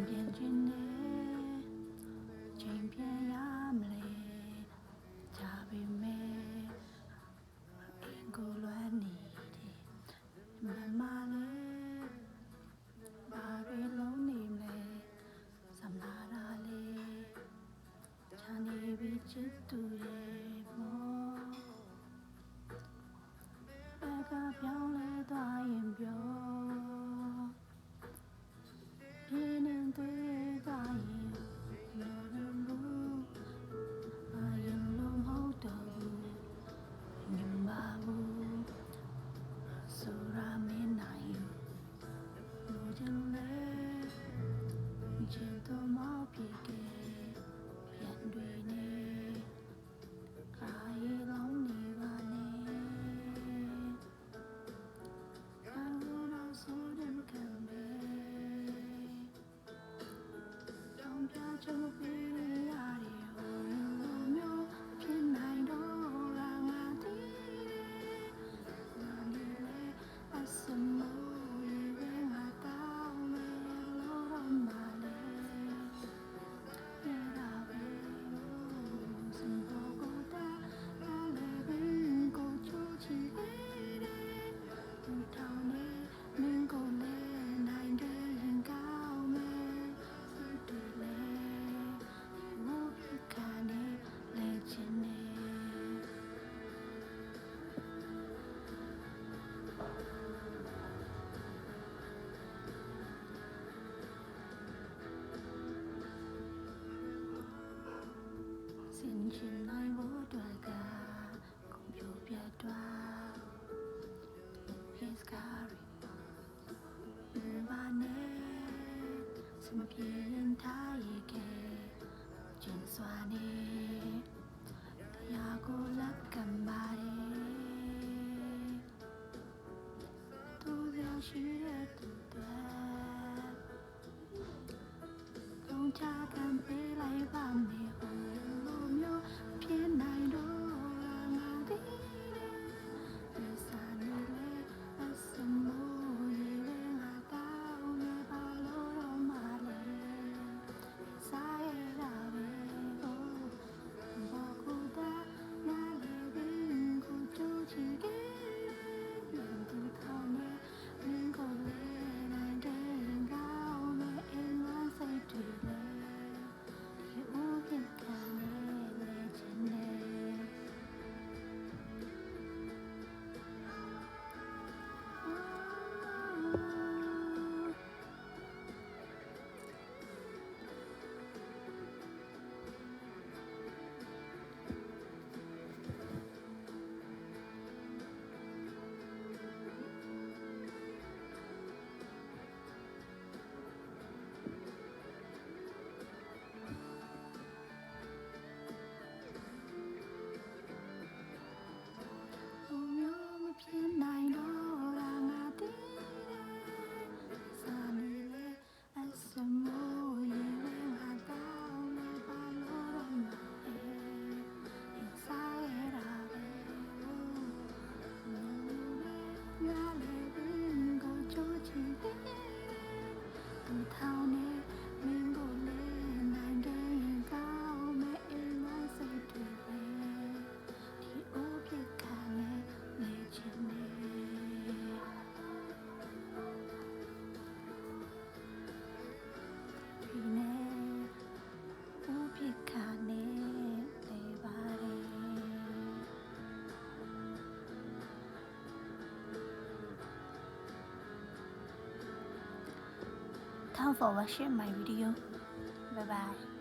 ပြင်ခြင်းနဲ့ချိန်ပြန်ရမလဲကြပေမဲ့အင်ကိုလွမ်းနေတယ်မမလေးဘာတွေလုံးနေမလဲစမလာတာလေချာနေပြီချစ်သူရဲ့မောဘက်ကပြောင်းလဲသွားရင်ပြောပြင်းနေသေးသွားရင်လို့လို့အရင်လုံးမဟုတ်တော့ဘူးမြင်ပါဘူးဆိုရမင်းနိုင်လို့ချင်လေချင်တော့မဖြစ်ခဲ့ပြန်တွေနေအာရီလုံးနေပါနဲ့ကာလို့ဆိုတဲ့ကံပဲတောင်ပြချမပေးရတယ်ဟိုလိုမျိုးဖြစ်နိုင်တော့ငါတည်တယ်ငါနေလေအစမိုးရေငါတောင်းမယ်လို့တော့မလဲနေတာပဲစံပေါ်ကိုတာနားလေဘင်းကိုချိုးချီတယ်သူတောင်းနေမင်းကိုလေနိုင်တယ်ရင်ကောင်းမယ်စိတ်တွေလေဘုရားကနေလေချင်နေစင်ချင်နိုင်ဖို့အတွက်ကကွန်ပျူတာတွာ His carry ဘာနဲ့စမပြေရင်ထားရခဲ့ကျင်းစွာနေတရားကိုလက်ကမ်းပါတယ်သူရောက်ရှိတဲ့သူတွေလုံးချခံပေးလိုက်ပါမယ်ဟိုလိုမျိုးဖြစ်နိုင်တော့ငါတည်တယ်ဒီစာနေလေအစမိုးရေငါတောင်းနေပါလို့တော့မလဲစားရတာပဲဘောကူတာနားလေဘင်းကိုကြိုးချီခဲ့တယ်သူထောင်းနေမင်းကိုလေနိုင်တဲ့ကောင်းမဲ့အင်းဝမ်းစိတ်တွေလေဒီဦးပြန်ခံလေချင်နေဖြစ်နိုင်တော့ငါတည်တယ်စာနေလေအစမိုးရေငါတောင်းနေပါလို့တော့မလဲစားရတာပဲငါလည်းဘင်းကိုချိုးချင်တယ်သူထောင်းနေမင်းကိုလေနိုင်တဲ့ရင်ကောင်းမဲ့အိမ်မစိတ်တွေပဲဒီအိုးပြစ်ခံနေချင်နေဒီနေ့အိုးပြစ်ခံနေလေပါတယ်Thanks for watching my video. Bye bye.